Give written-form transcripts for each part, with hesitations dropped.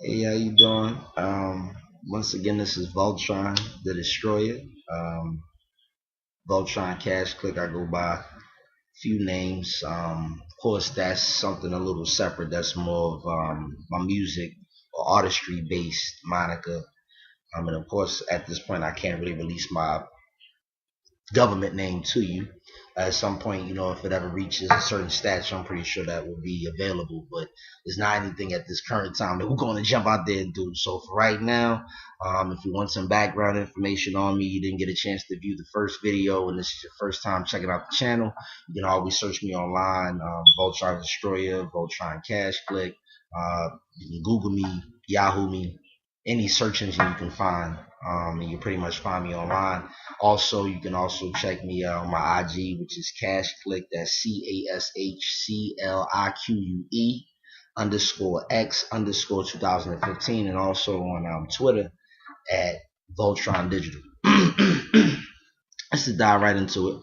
Hey, how you doing? Once again, this is Voltron, the Destroyer. Um, Voltron Cash Click. I go by a few names. Of course, that's something a little separate. That's more of my music or artistry based moniker. And of course, at this point, I can't really release my government name to you. At some point, if it ever reaches a certain stature, I'm pretty sure that will be available. But it's not anything at this current time that we're going to jump out there and do. So for right now, if you want some background information on me, you didn't get a chance to view the first video, and this is your first time checking out the channel, you can always search me online, Voltron Destroyer, Voltron Cash Click. You can Google me, Yahoo me, any search engine you can find, and you pretty much find me online. Also, you can also check me out on my IG, which is Cash Click. That's CASHCLIQUE underscore X underscore 2015, and also on Twitter at Voltron Digital. Let's just dive right into it.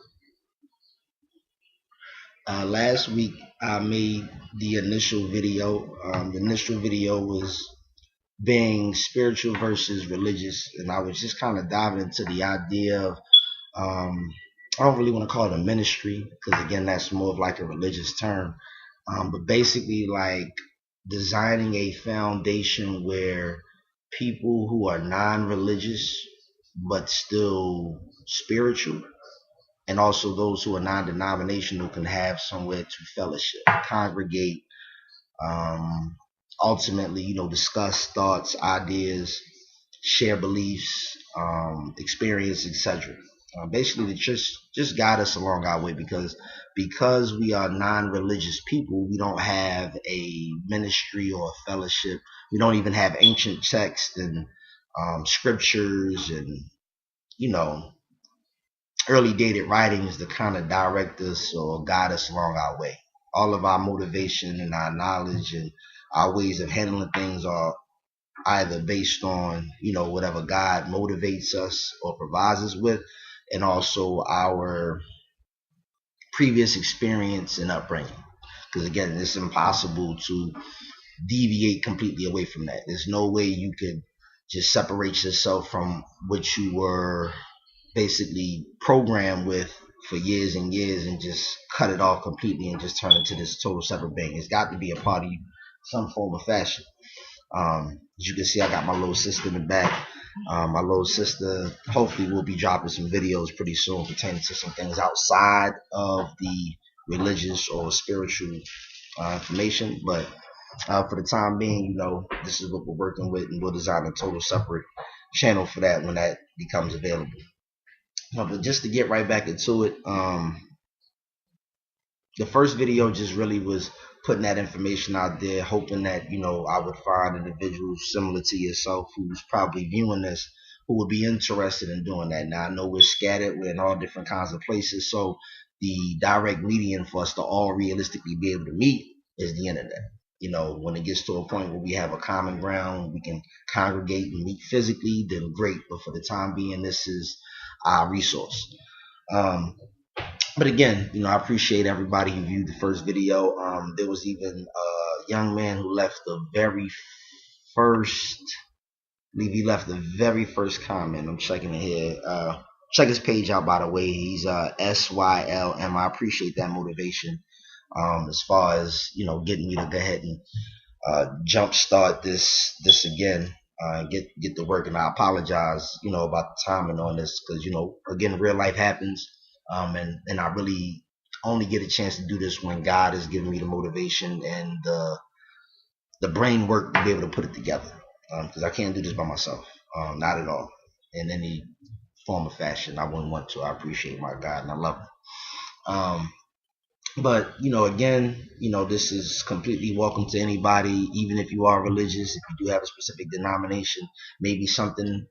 Last week I made the initial video. The initial video was being spiritual versus religious, and I was just kind of diving into the idea of I don't really want to call it a ministry because again that's more of like a religious term, but basically like designing a foundation where people who are non-religious but still spiritual, and also those who are non-denominational, can have somewhere to fellowship, congregate, um, ultimately, discuss thoughts, ideas, share beliefs, experience, etc. Basically, to just guide us along our way, because we are non-religious people, we don't have a ministry or a fellowship. We don't even have ancient texts and scriptures and you know early dated writings to kind of direct us or guide us along our way. All of our motivation and our knowledge and our ways of handling things are either based on, whatever God motivates us or provides us with, and also our previous experience and upbringing. Because again, it's impossible to deviate completely away from that. There's no way you could just separate yourself from what you were basically programmed with for years and years and just cut it off completely and just turn into this total separate being. It's got to be a part of you, some form of fashion. As you can see, I got my little sister in the back. My little sister hopefully will be dropping some videos pretty soon pertaining to some things outside of the religious or spiritual information. But for the time being, this is what we're working with, and we'll design a total separate channel for that when that becomes available. But just to get right back into it, the first video just really was putting that information out there, hoping that I would find individuals similar to yourself who's probably viewing this who would be interested in doing that. Now I know we're scattered, we're in all different kinds of places, so the direct median for us to all realistically be able to meet is the internet. When it gets to a point where we have a common ground, we can congregate and meet physically, then great. But for the time being, this is our resource. Um, but again, I appreciate everybody who viewed the first video. There was even a young man who left the very first, I believe he left the very first comment. I'm checking it here. Check his page out, by the way. He's SYLM. I appreciate that motivation. As far as getting me to go ahead and jumpstart this again. Get to work, and I apologize, about the timing on this because again, real life happens, and I really only get a chance to do this when God is giving me the motivation and the brain work to be able to put it together. Because I can't do this by myself, not at all, in any form of fashion. I wouldn't want to. I appreciate my God and I love him. But again, this is completely welcome to anybody, even if you are religious, if you do have a specific denomination, maybe something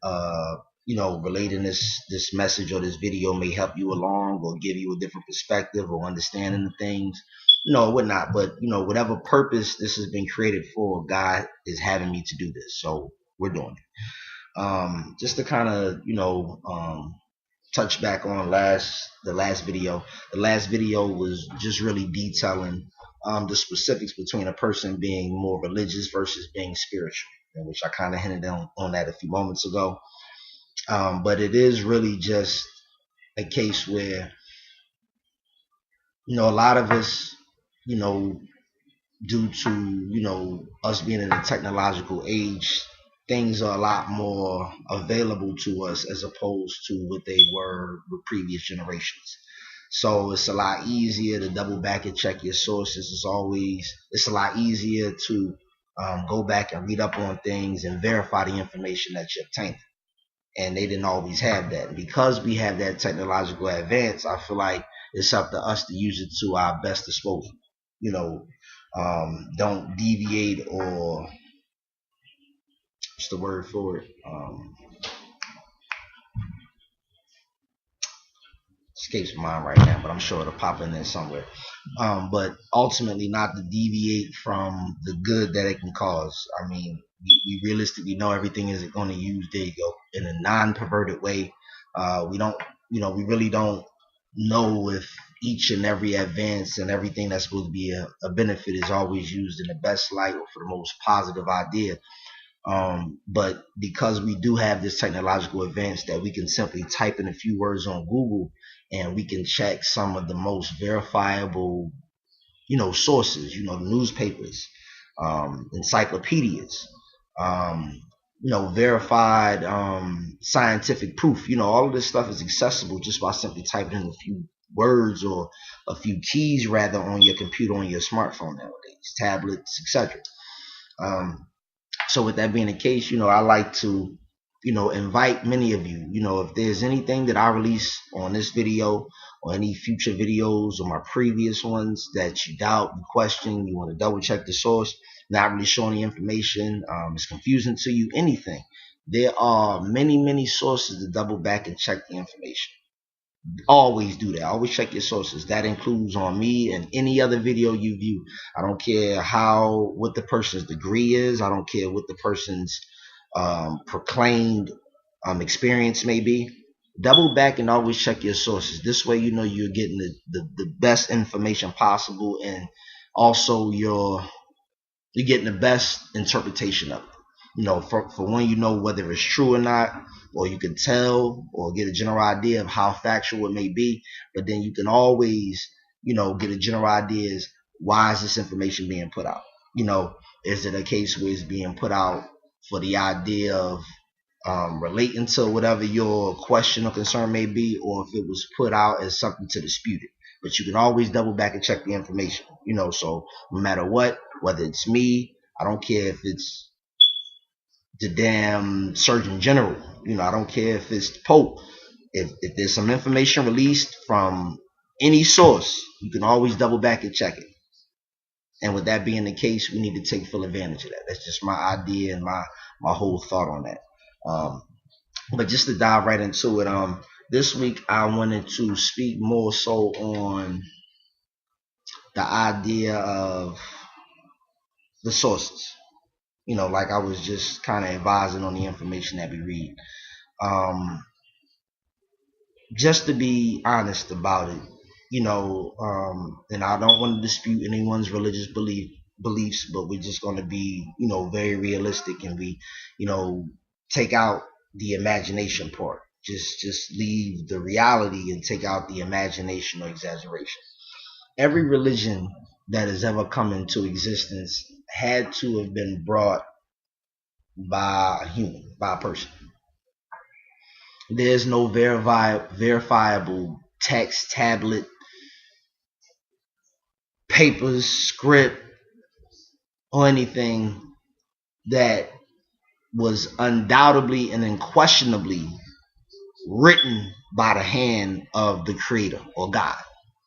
relating this message or this video may help you along or give you a different perspective or understanding of things, whatnot. But whatever purpose this has been created for, God is having me to do this, so we're doing it. Just to kind of touch back on the last video. The last video was just really detailing the specifics between a person being more religious versus being spiritual. in which I kind of hinted on that a few moments ago. But it is really just a case where, a lot of us, you know, due to, us being in a technological age, things are a lot more available to us as opposed to what they were with previous generations. So it's a lot easier to double back and check your sources. It's a lot easier to go back and read up on things and verify the information that you obtain. And they didn't always have that. Because we have that technological advance, I feel like it's up to us to use it to our best disposal. Don't deviate, or what's the word for it? Escapes my mind right now, but I'm sure it'll pop in there somewhere. But ultimately, not to deviate from the good that it can cause. I mean, we realistically know everything isn't going to use, there you go, in a non-perverted way. We really don't know if each and every advance and everything that's supposed to be a benefit is always used in the best light or for the most positive idea. But because we do have this technological advance that we can simply type in a few words on Google and we can check some of the most verifiable, sources, newspapers, encyclopedias, verified scientific proof. All of this stuff is accessible just by simply typing in a few words or a few keys rather on your computer, on your smartphone nowadays, tablets, etc. So with that being the case, I like to, invite many of you, if there's anything that I release on this video or any future videos or my previous ones that you doubt, you question, you want to double check the source, not really showing the information, it's confusing to you, anything, there are many, many sources to double back and check the information. Always do that. Always check your sources. That includes on me and any other video you view. I don't care what the person's degree is. I don't care what the person's proclaimed experience may be. Double back and always check your sources. This way, you're getting the best information possible, and also you're getting the best interpretation of it. For one, whether it's true or not, or you can tell or get a general idea of how factual it may be. But then you can always, get a general idea is, why is this information being put out? Is it a case where it's being put out for the idea of relating to whatever your question or concern may be, or if it was put out as something to dispute it? But you can always double back and check the information. So no matter what, whether it's me, I don't care if it's the damn Surgeon General, I don't care if it's the Pope. If there's some information released from any source, you can always double back and check it. And with that being the case, we need to take full advantage of that. That's just my idea and my whole thought on that. But just to dive right into it, this week I wanted to speak more so on the idea of the sources. Like I was just kind of advising on the information that we read. Just to be honest about it, and I don't want to dispute anyone's religious beliefs, but we're just going to be, very realistic, and we, take out the imagination part. Just leave the reality and take out the imagination or exaggeration. Every religion that has ever come into existence had to have been brought by a human, by a person. There's no verifiable text, tablet, papers, script, or anything that was undoubtedly and unquestionably written by the hand of the Creator or God,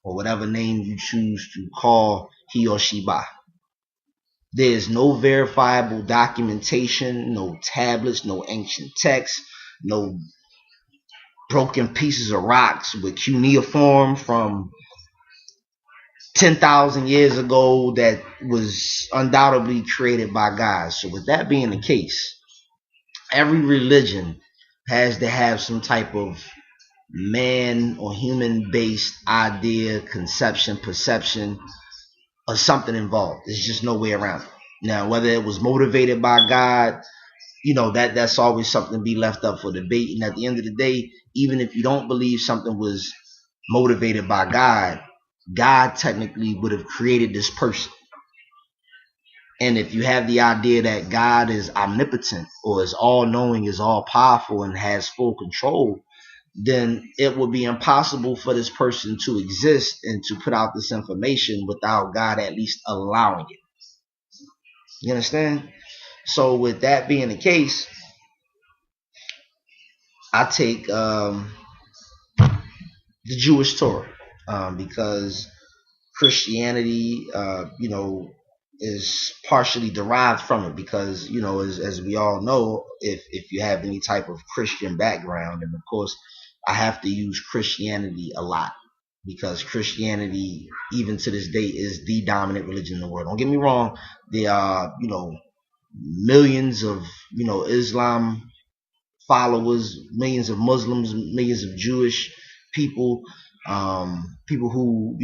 or whatever name you choose to call he or she by. There's no verifiable documentation, no tablets, no ancient texts, no broken pieces of rocks with cuneiform from 10,000 years ago that was undoubtedly created by God. So with that being the case, every religion has to have some type of man or human based idea, conception, perception, or something involved. There's just no way around it. Now, whether it was motivated by God, that's always something to be left up for debate. And at the end of the day, even if you don't believe something was motivated by God, God technically would have created this person. And if you have the idea that God is omnipotent or is all knowing, is all powerful, and has full control, then it would be impossible for this person to exist and to put out this information without God at least allowing it. You understand? So with that being the case, I take the Jewish Torah because Christianity, is partially derived from it because, as we all know, if you have any type of Christian background, and of course, I have to use Christianity a lot because Christianity, even to this day, is the dominant religion in the world. Don't get me wrong. There are, millions of, Islam followers, millions of Muslims, millions of Jewish people, people who,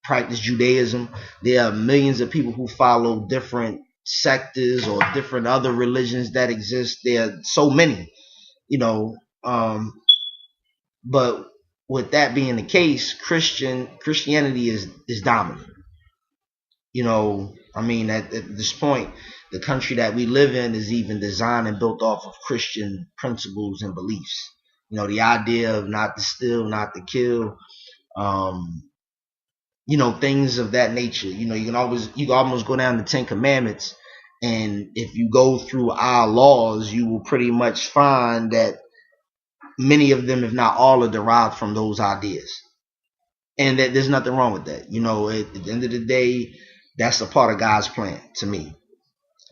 practice Judaism. There are millions of people who follow different sectors or different other religions that exist. There are so many, but with that being the case, Christianity is dominant. At this point, the country that we live in is even designed and built off of Christian principles and beliefs. The idea of not to steal, not to kill, things of that nature. You can almost go down the Ten Commandments, and if you go through our laws, you will pretty much find that many of them, if not all, are derived from those ideas. And that there's nothing wrong with that. At the end of the day, that's a part of God's plan to me.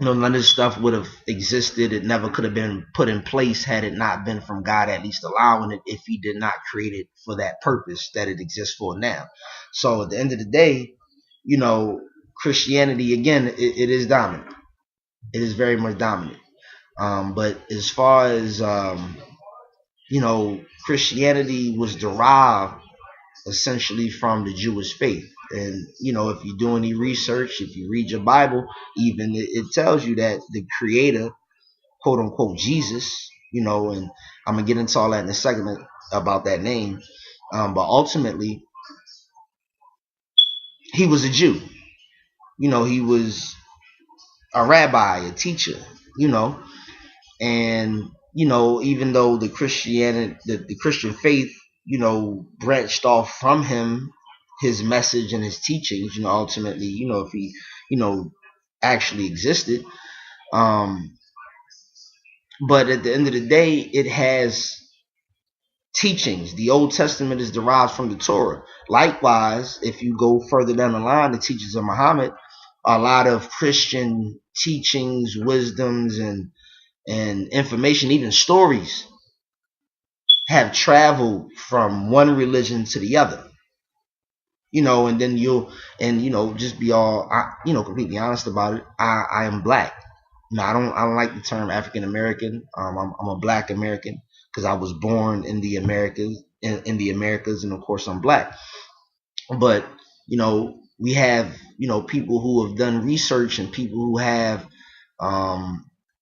None of this stuff would have existed. It never could have been put in place had it not been from God at least allowing it, if he did not create it for that purpose that it exists for now. So at the end of the day, Christianity, again, it is dominant. It is very much dominant. But as far as, Christianity was derived essentially from the Jewish faith. And, if you do any research, if you read your Bible, even it tells you that the creator, quote unquote, Jesus, and I'm going to get into all that in a second about that name. But ultimately, he was a Jew. He was a rabbi, a teacher, and, even though the Christian faith, branched off from him, his message and his teachings, ultimately, if he, actually existed. But at the end of the day, it has teachings. The Old Testament is derived from the Torah. Likewise, if you go further down the line, the teachings of Muhammad, a lot of Christian teachings, wisdoms, and information, even stories, have traveled from one religion to the other. And then just be all, completely honest about it. I am black. No, I don't like the term African American. I'm a Black American because I was born in the Americas, and of course I'm black. But we have people who have done research and people who have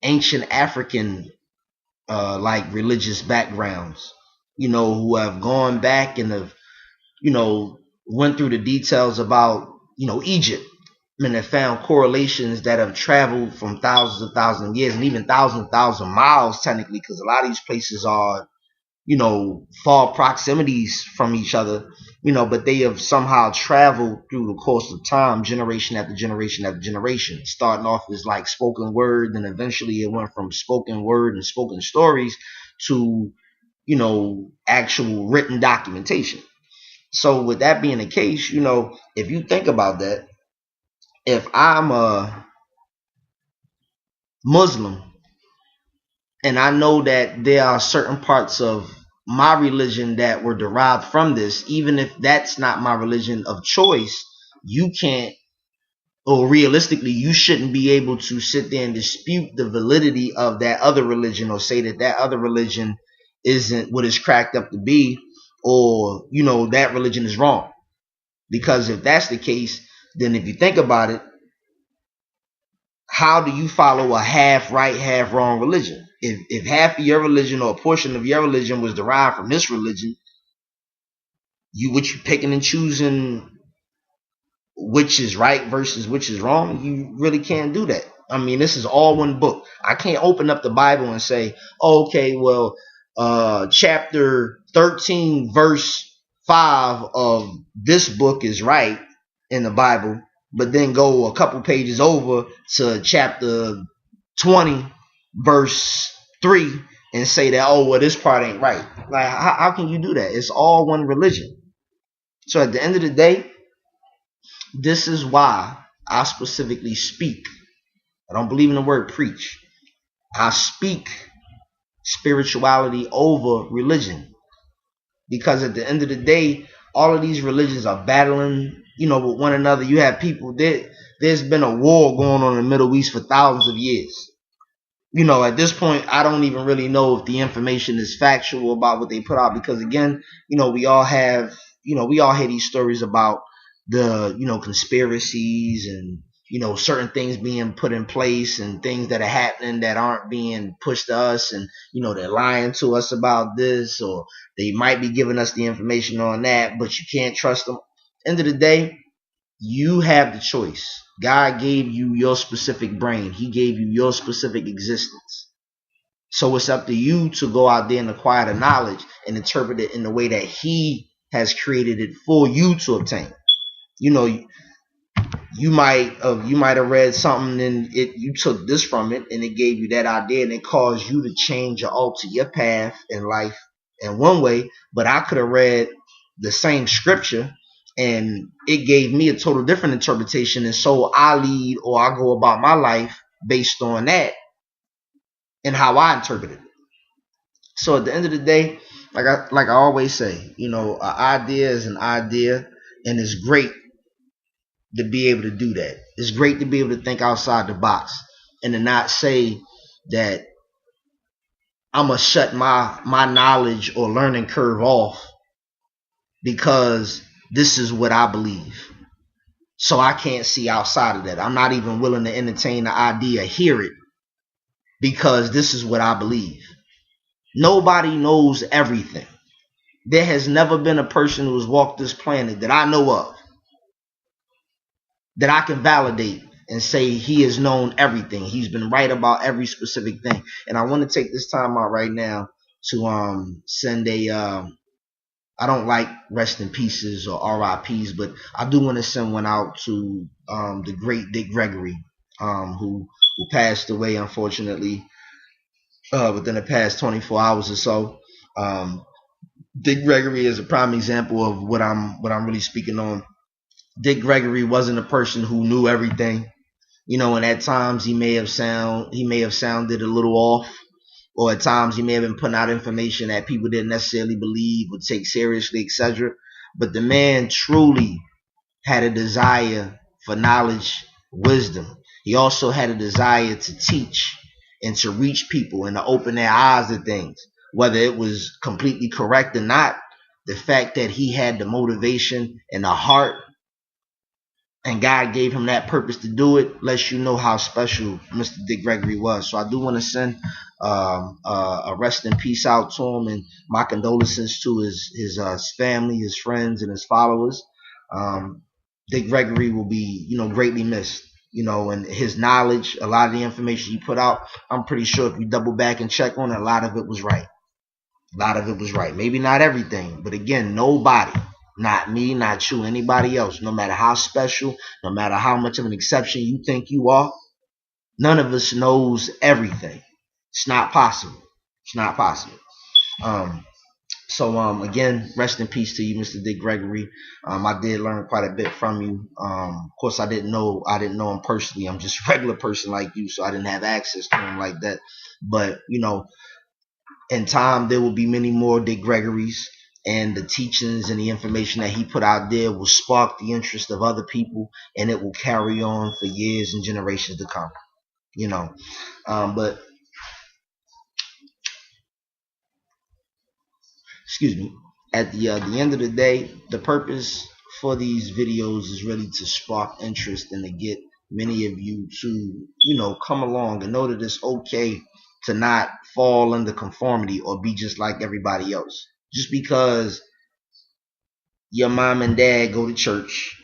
ancient African like religious backgrounds, who have gone back and have went through the details about Egypt, and have found correlations that have traveled from thousands of years and even thousand miles technically, because a lot of these places are far proximities from each other, but they have somehow traveled through the course of time, generation after generation after generation, starting off as like spoken word, and eventually it went from spoken word and spoken stories to actual written documentation. So with that being the case, if you think about that, if I'm a Muslim and I know that there are certain parts of my religion that were derived from this, even if that's not my religion of choice, you can't, or realistically, you shouldn't be able to sit there and dispute the validity of that other religion, or say that that other religion isn't what it's cracked up to be, or that religion is wrong. Because if that's the case, then if you think about it, how do you follow a half right, half wrong religion? If half of your religion or a portion of your religion was derived from this religion, what you picking and choosing which is right versus which is wrong, you really can't do that. I mean, this is all one book. I can't open up the Bible and say, oh, okay, well, chapter 13, verse 5 of this book is right in the Bible, but then go a couple pages over to chapter 20, verse 3, and say that, oh, well, this part ain't right. Like, how can you do that? It's all one religion. So at the end of the day, this is why I specifically speak. I don't believe in the word preach. I speak spirituality over religion. Because at the end of the day, all of these religions are battling, with one another. You have people there's been a war going on in the Middle East for thousands of years. At this point, I don't even really know if the information is factual about what they put out, because again, we all hear these stories about the, conspiracies and, certain things being put in place and things that are happening that aren't being pushed to us, and, they're lying to us about this, or they might be giving us the information on that, but you can't trust them. End of the day, you have the choice. God gave you your specific brain. He gave you your specific existence. So it's up to you to go out there and acquire the knowledge and interpret it in the way that He has created it for you to obtain. You might have read something and you took this from it and it gave you that idea and it caused you to change or alter your path in life in one way. But I could have read the same scripture and it gave me a total different interpretation, and so I lead or I go about my life based on that and how I interpret it. So at the end of the day, like I always say, an idea is an idea, and it's great to be able to do that. It's great to be able to think outside the box and to not say that I'm going to shut my knowledge or learning curve off because this is what I believe. So I can't see outside of that. I'm not even willing to entertain the idea, hear it, because this is what I believe. Nobody knows everything. There has never been a person who has walked this planet that I know of that I can validate and say he has known everything. He's been right about every specific thing. And I want to take this time out right now to send I don't like rest in pieces or RIPs, but I do want to send one out to the great Dick Gregory, who passed away unfortunately within the past 24 hours or so. Dick Gregory is a prime example of what I'm really speaking on. Dick Gregory wasn't a person who knew everything, and at times he may have sounded a little off, or at times he may have been putting out information that people didn't necessarily believe or take seriously, etc. But the man truly had a desire for knowledge, wisdom. He also had a desire to teach and to reach people and to open their eyes to things, whether it was completely correct or not. The fact that he had the motivation and the heart, and God gave him that purpose to do it, lets you know how special Mr. Dick Gregory was. So I do want to send a rest in peace out to him, and my condolences to his family, his friends, and his followers. Dick Gregory will be, greatly missed. And his knowledge, a lot of the information he put out, I'm pretty sure if you double back and check on it, a lot of it was right. A lot of it was right. Maybe not everything, but again, nobody, not me, not you, anybody else, no matter how special, no matter how much of an exception you think you are, none of us knows everything. It's not possible. It's not possible. So again, rest in peace to you, Mr. Dick Gregory. I did learn quite a bit from you. Of course, I didn't know him personally. I'm just a regular person like you, so I didn't have access to him like that. But in time, there will be many more Dick Gregorys, and the teachings and the information that he put out there will spark the interest of other people, and it will carry on for years and generations to come. But excuse me, at the end of the day, the purpose for these videos is really to spark interest and to get many of you to, come along and know that it's okay to not fall under conformity or be just like everybody else. Just because your mom and dad go to church,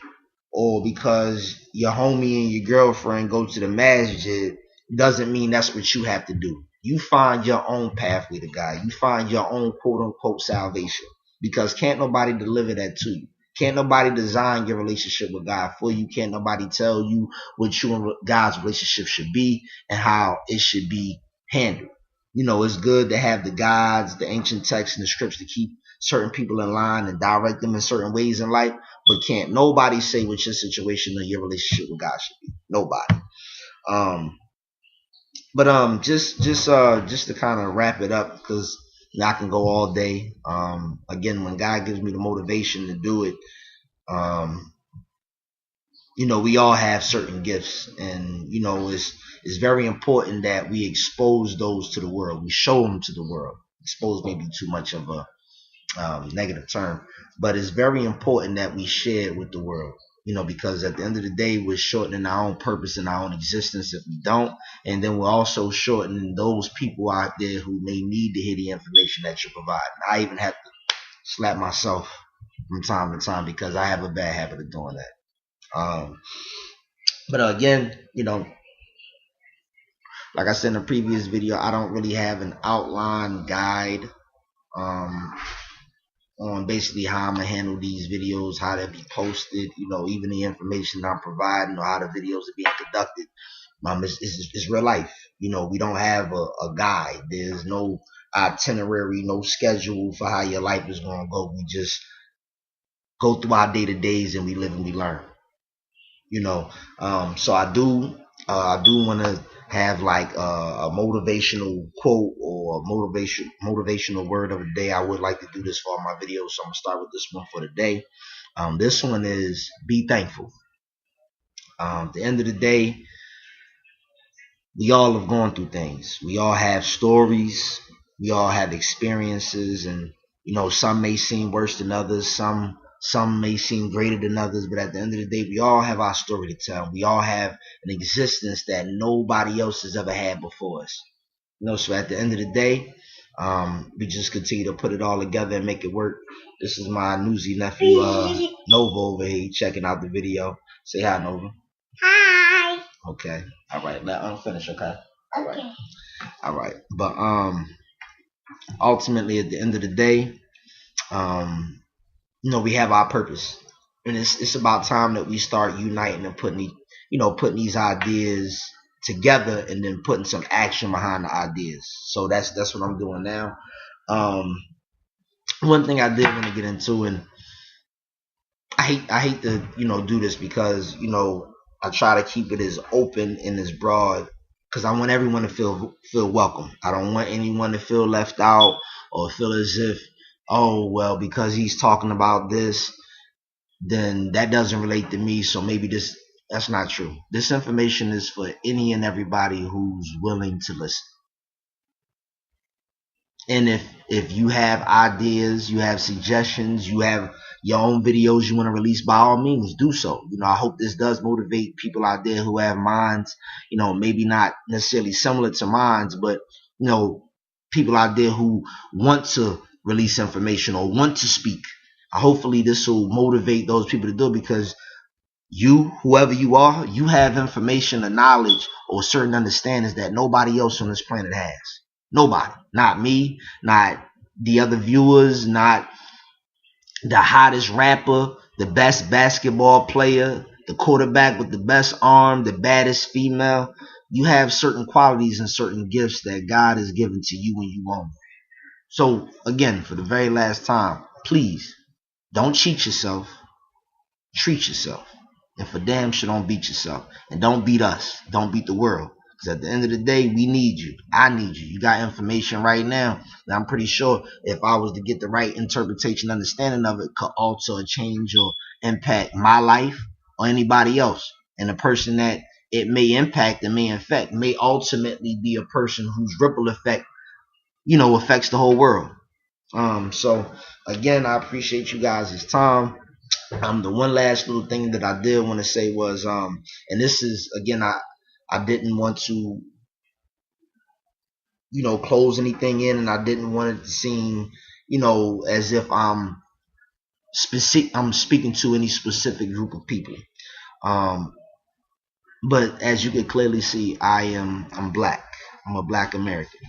or because your homie and your girlfriend go to the masjid, doesn't mean that's what you have to do. You find your own pathway to God. You find your own quote unquote salvation, because can't nobody deliver that to you. Can't nobody design your relationship with God for you. Can't nobody tell you what you and God's relationship should be and how it should be handled. It's good to have the gods, the ancient texts, and the scripts to keep certain people in line and direct them in certain ways in life. But can't nobody say what your situation or your relationship with God should be. Nobody. But just to kind of wrap it up, because I can go all day. Again, when God gives me the motivation to do it, we all have certain gifts, and it's very important that we expose those to the world. We show them to the world. Expose may be too much of a negative term, but it's very important that we share it with the world. Because at the end of the day, we're shortening our own purpose and our own existence if we don't, and then we're also shortening those people out there who may need to hear the information that you provide. I even have to slap myself from time to time because I have a bad habit of doing that. But again, like I said in the previous video, I don't really have an outline guide on basically how I'm gonna handle these videos, how they'll be posted, even the information I'm providing or how the videos are being conducted. It's real life. We don't have a guide. There's no itinerary, no schedule for how your life is gonna go. We just go through our day-to-days and we live and we learn. So I do want to have like a motivational quote or a motivational word of the day. I would like to do this for all my videos, so I'm gonna start with this one for the day. This one is be thankful. At the end of the day, we all have gone through things. We all have stories. We all have experiences, and some may seem worse than others. Some may seem greater than others, but at the end of the day, we all have our story to tell. We all have an existence that nobody else has ever had before us. So at the end of the day, we just continue to put it all together and make it work. This is my newsy nephew, Nova, over here checking out the video. Say hi, Nova. Hi. Okay. All right. Let me finish. Okay. All right. Okay. All right. But ultimately, at the end of the day, we have our purpose, and it's about time that we start uniting and putting these ideas together, and then putting some action behind the ideas. So that's what I'm doing now. One thing I did want to get into, and I hate to do this, because I try to keep it as open and as broad, because I want everyone to feel welcome. I don't want anyone to feel left out or feel as if, oh, well, because he's talking about this, then that doesn't relate to me, so maybe that's not true. This information is for any and everybody who's willing to listen. And if you have ideas, you have suggestions, you have your own videos you want to release, by all means, do so. I hope this does motivate people out there who have minds, maybe not necessarily similar to mine, but, people out there who want to release information or want to speak. Hopefully this will motivate those people to do it, because whoever you are, you have information or knowledge or certain understandings that nobody else on this planet has. Nobody. Not me, not the other viewers, not the hottest rapper, the best basketball player, the quarterback with the best arm, the baddest female. You have certain qualities and certain gifts that God has given to you when you own it. So again, for the very last time, please don't cheat yourself. Treat yourself. And for damn sure, don't beat yourself. And don't beat us. Don't beat the world. Because at the end of the day, we need you. I need you. You got information right now that I'm pretty sure, if I was to get the right interpretation, understanding of it, could alter or change or impact my life or anybody else. And the person that it may impact and may affect may ultimately be a person whose ripple effect, affects the whole world. So again, I appreciate you guys' time. The one last little thing that I did want to say was, and this is again, I didn't want to, close anything in, and I didn't want it to seem, as if I'm speaking to any specific group of people. Um, but as you can clearly see, I'm black. I'm a black American.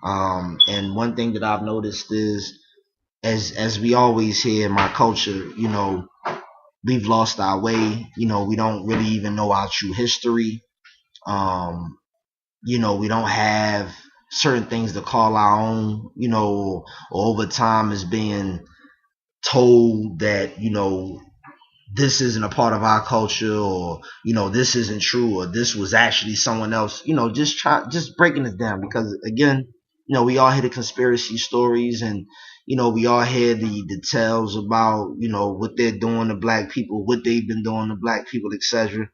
And one thing that I've noticed is, as we always hear in my culture, we've lost our way. We don't really even know our true history. Um, we don't have certain things to call our own, or over time is being told that, this isn't a part of our culture, or, this isn't true, or this was actually someone else, just breaking it down, because again, we all hear the conspiracy stories, and, we all hear the details about, what they're doing to black people, what they've been doing to black people, etc.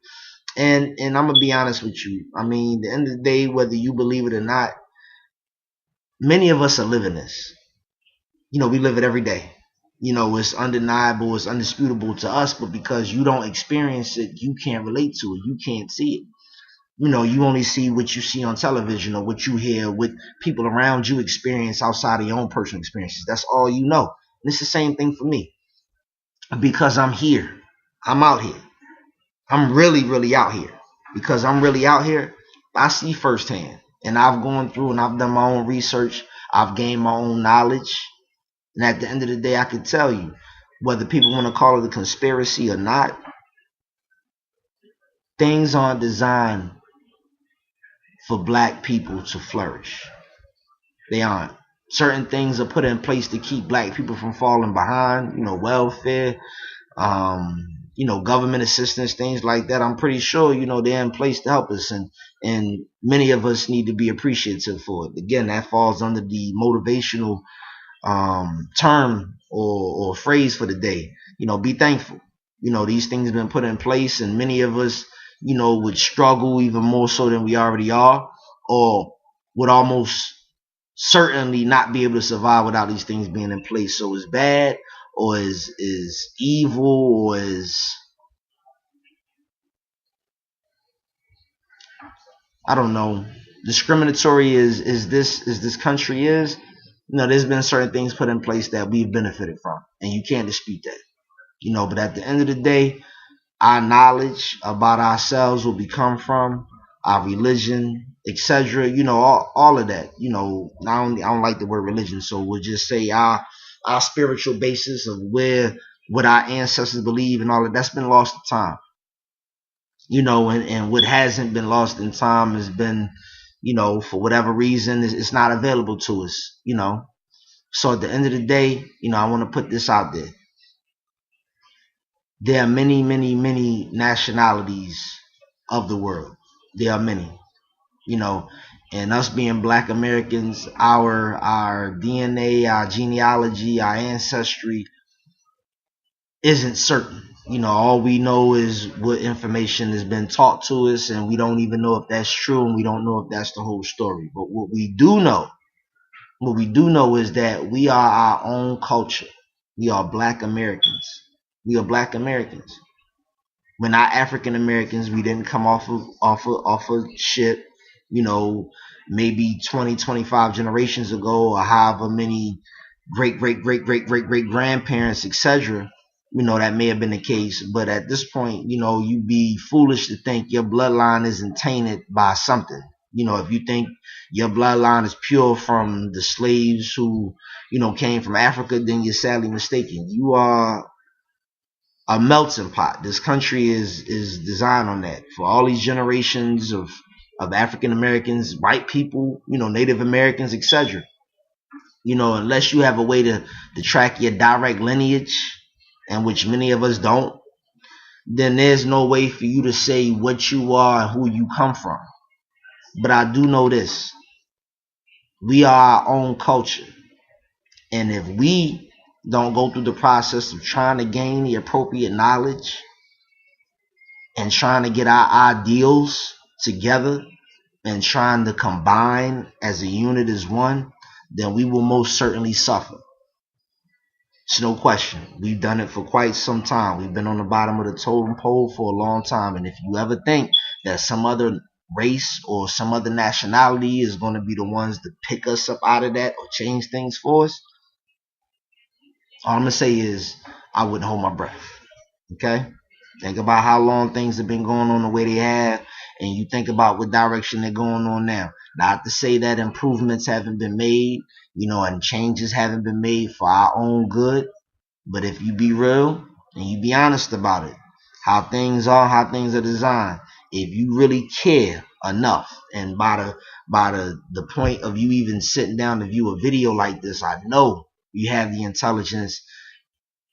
And I'm gonna be honest with you. I mean, at the end of the day, whether you believe it or not, many of us are living this. We live it every day. It's undeniable, it's undisputable to us, but because you don't experience it, you can't relate to it. You can't see it. You only see what you see on television, or what you hear, what people around you experience outside of your own personal experiences. That's all you know. And it's the same thing for me. Because I'm here. I'm out here. I'm really, really out here. Because I'm really out here, I see firsthand. And I've gone through and I've done my own research. I've gained my own knowledge. And at the end of the day, I can tell you, whether people want to call it a conspiracy or not, things aren't designed for black people to flourish. They aren't. Certain things are put in place to keep black people from falling behind, welfare, government assistance, things like that. I'm pretty sure, they're in place to help us, and many of us need to be appreciative for it. Again, that falls under the motivational term or phrase for the day. Be thankful. These things have been put in place, and many of us, would struggle even more so than we already are, or would almost certainly not be able to survive without these things being in place. So it's bad, or is evil, or is, I don't know, discriminatory is this country is. There's been certain things put in place that we've benefited from, and you can't dispute that. But at the end of the day, our knowledge about ourselves, where we come from, our religion, etc. All of that. I don't like the word religion, so we'll just say our spiritual basis of what our ancestors believe, and all of that's been lost to time. And what hasn't been lost in time has been, for whatever reason, it's not available to us. So at the end of the day, I want to put this out there. There are many, many, many nationalities of the world. There are many, and us being black Americans, our DNA, our genealogy, our ancestry isn't certain. All we know is what information has been taught to us, and we don't even know if that's true, and we don't know if that's the whole story. But what we do know is that we are our own culture. We are black Americans. We are black Americans. We're not African Americans. We didn't come off of shit, maybe 20, 25 generations ago, or however many great grandparents, etc. That may have been the case. But at this point, you'd be foolish to think your bloodline isn't tainted by something. If you think your bloodline is pure from the slaves who, came from Africa, then you're sadly mistaken. You are a melting pot. This country is designed on that. For all these generations of African Americans, white people, Native Americans, etc. Unless you have a way to track your direct lineage, and which many of us don't, then there's no way for you to say what you are and who you come from. But I do know this. We are our own culture. And if we don't go through the process of trying to gain the appropriate knowledge and trying to get our ideals together and trying to combine as a unit as one, then we will most certainly suffer. It's no question. We've done it for quite some time. We've been on the bottom of the totem pole for a long time. And if you ever think that some other race or some other nationality is going to be the ones to pick us up out of that or change things for us, all I'm going to say is I wouldn't hold my breath. Okay? Think about how long things have been going on the way they have, and you think about what direction they're going on now. Not to say that improvements haven't been made, and changes haven't been made for our own good, but if you be real and you be honest about it, how things are designed, if you really care enough, and by the point of you even sitting down to view a video like this, I know you have the intelligence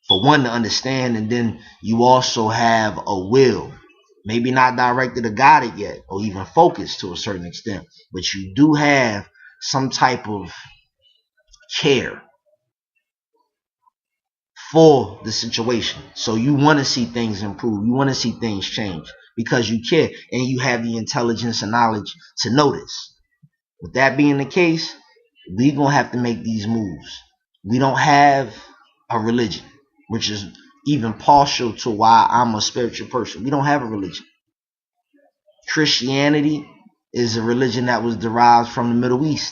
for one to understand, and then you also have a will, maybe not directed or guided yet, or even focused to a certain extent, but you do have some type of care for the situation. So you want to see things improve, you want to see things change because you care, and you have the intelligence and knowledge to notice. With that being the case, we're gonna have to make these moves. We don't have a religion, which is even partial to why I'm a spiritual person. We don't have a religion. Christianity is a religion that was derived from the Middle East.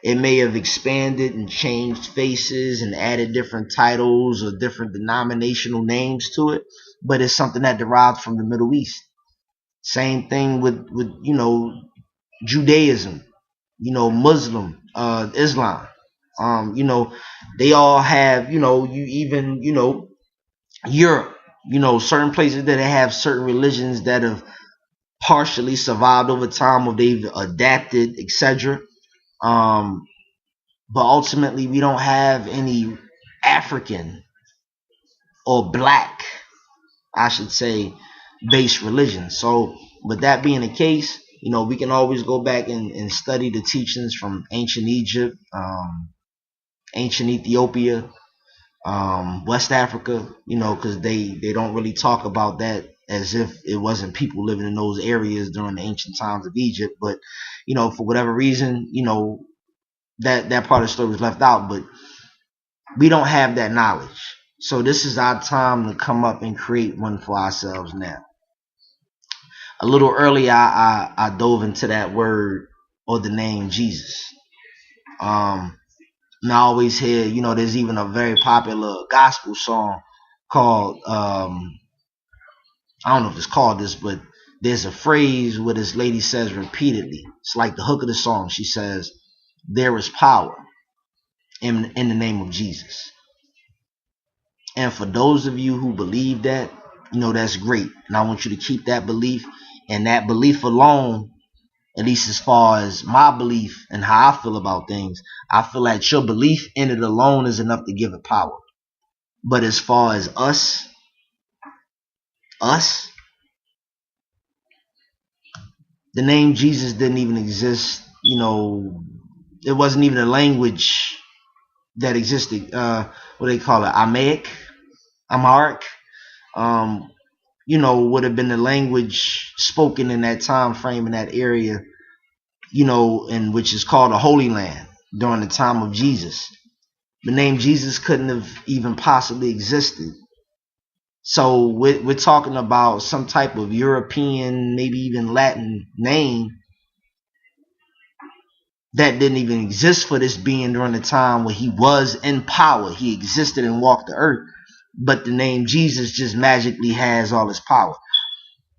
It may have expanded and changed faces and added different titles or different denominational names to it, but it's something that derived from the Middle East. Same thing with Judaism, Muslim, Islam. They all have, Europe, certain places that have certain religions that have partially survived over time, or they've adapted, etc. But ultimately, we don't have any African or black, I should say, based religion. So, with that being the case, we can always go back and study the teachings from ancient Egypt, ancient Ethiopia, West Africa, because they don't really talk about that as if it wasn't people living in those areas during the ancient times of Egypt. But, for whatever reason, that part of the story was left out. But we don't have that knowledge. So this is our time to come up and create one for ourselves now. A little earlier, I dove into that word or the name Jesus. And I always hear, there's even a very popular gospel song called, I don't know if it's called this, but there's a phrase where this lady says repeatedly. It's like the hook of the song. She says, "There is power in the name of Jesus." And for those of you who believe that, that's great. And I want you to keep that belief, and that belief alone, at least as far as my belief and how I feel about things, I feel that your belief in it alone is enough to give it power. But as far as us, the name Jesus didn't even exist. It wasn't even a language that existed. What do they call it? Amharic. Would have been the language spoken in that time frame, in that area, and which is called the Holy Land during the time of Jesus. The name Jesus couldn't have even possibly existed. So we're talking about some type of European, maybe even Latin name that didn't even exist for this being during the time where he was in power. He existed and walked the earth. But the name Jesus just magically has all his power.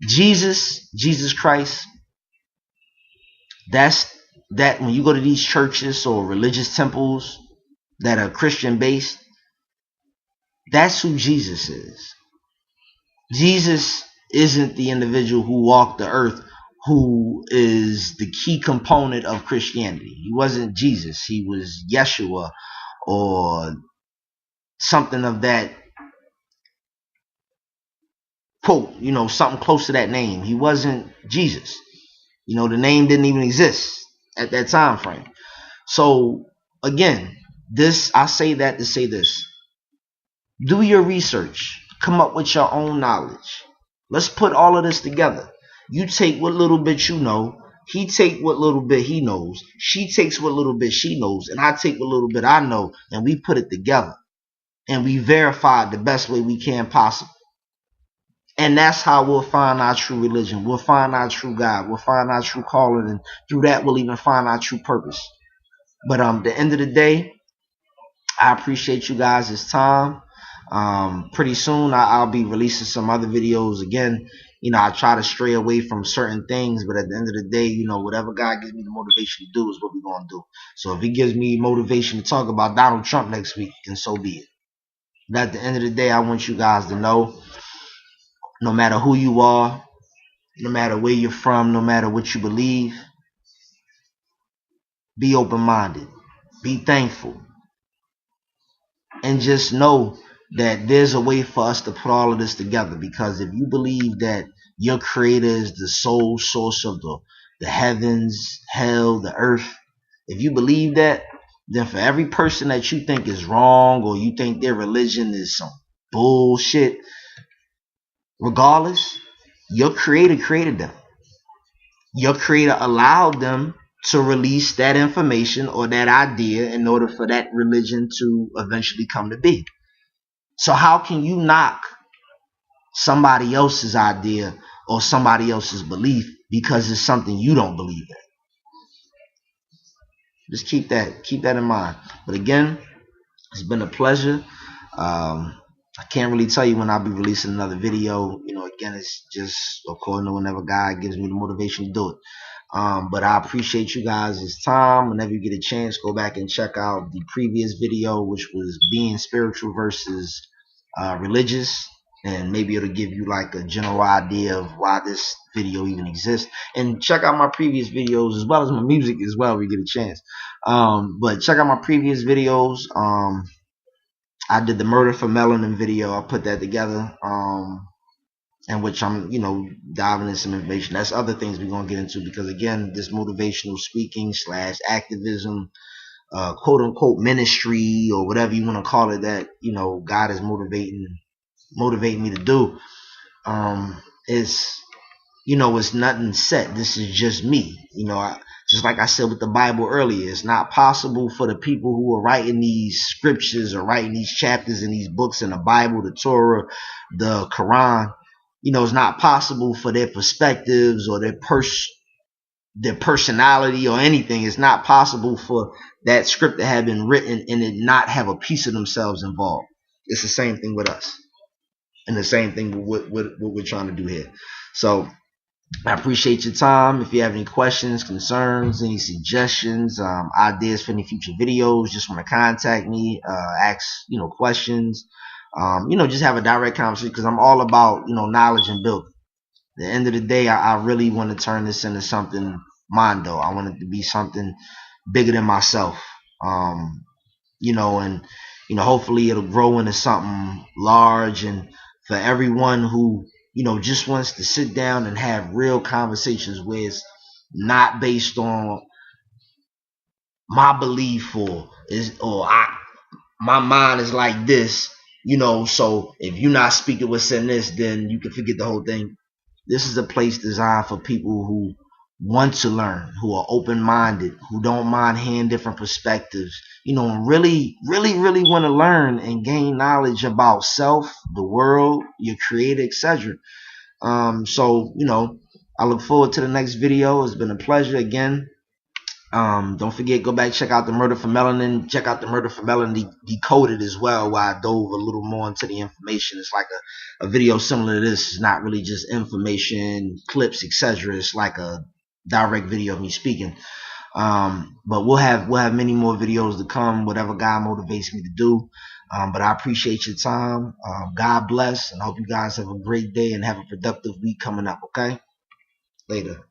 Jesus Christ, that when you go to these churches or religious temples that are Christian based, that's who Jesus is. Jesus isn't the individual who walked the earth, who is the key component of Christianity. He wasn't Jesus. He was Yeshua or something of that quote, something close to that name. He wasn't Jesus. The name didn't even exist at that time frame. So again, I say that to say this. Do your research. Come up with your own knowledge. Let's put all of this together. You take what little bit you know, He take what little bit he knows. She takes what little bit she knows. And I take what little bit I know. And we put it together. And we verify it the best way we can possible. And that's how we'll find our true religion. We'll find our true God. We'll find our true calling. And through that, we'll even find our true purpose. But at the end of the day, I appreciate you guys' time. Pretty soon I'll be releasing some other videos again. I try to stray away from certain things, but at the end of the day, whatever God gives me the motivation to do is what we're going to do. So if he gives me motivation to talk about Donald Trump next week, then so be it. But at the end of the day, I want you guys to know, no matter who you are, no matter where you're from, no matter what you believe, be open-minded, be thankful, and just know that there's a way for us to put all of this together. Because if you believe that your creator is the sole source of the heavens, hell, the earth, if you believe that, then for every person that you think is wrong or you think their religion is some bullshit, regardless, your creator created them. Your creator allowed them to release that information or that idea in order for that religion to eventually come to be. So how can you knock somebody else's idea or somebody else's belief because it's something you don't believe in? Just keep that in mind. But again, it's been a pleasure. I can't really tell you when I'll be releasing another video. Again, it's just according to whenever God gives me the motivation to do it. But I appreciate you guys' time. Whenever you get a chance, go back and check out the previous video, which was being spiritual versus religious, and maybe it'll give you like a general idea of why this video even exists. And check out my previous videos as well as my music as well if you get a chance. But check out my previous videos. I did the murder for melanin video. I put that together, in which I'm diving into some information. That's other things we're gonna get into, because again, this motivational speaking / activism, quote unquote ministry, or whatever you want to call it, that God is motivating me to do, it's nothing set. This is just me. Just like I said with the Bible earlier, it's not possible for the people who are writing these scriptures or writing these chapters in these books in the Bible, the Torah, the Quran. It's not possible for their perspectives or their personality or anything. It's not possible for that script to have been written and it not have a piece of themselves involved. It's the same thing with us, and the same thing with what we're trying to do here. So I appreciate your time. If you have any questions, concerns, any suggestions, ideas for any future videos, just want to contact me, ask questions, just have a direct conversation, because I'm all about knowledge and building. At the end of the day, I really want to turn this into something mondo. I want it to be something bigger than myself, and hopefully it'll grow into something large, and for everyone who just wants to sit down and have real conversations where it's not based on my belief my mind is like this, so if you're not speaking what's in this, then you can forget the whole thing. This is a place designed for people who want to learn, who are open-minded, who don't mind hearing different perspectives, and really want to learn and gain knowledge about self, the world, your creator, etc. So I look forward to the next video. It's been a pleasure again. Don't forget, go back, check out the Murder for Melanin. Check out the Murder for Melanin Decoded as well, where I dove a little more into the information. It's like a video similar to this. It's not really just information, clips, etc. It's like a direct video of me speaking. But we'll have many more videos to come, whatever God motivates me to do. But I appreciate your time. God bless, and I hope you guys have a great day and have a productive week coming up. Okay? Later.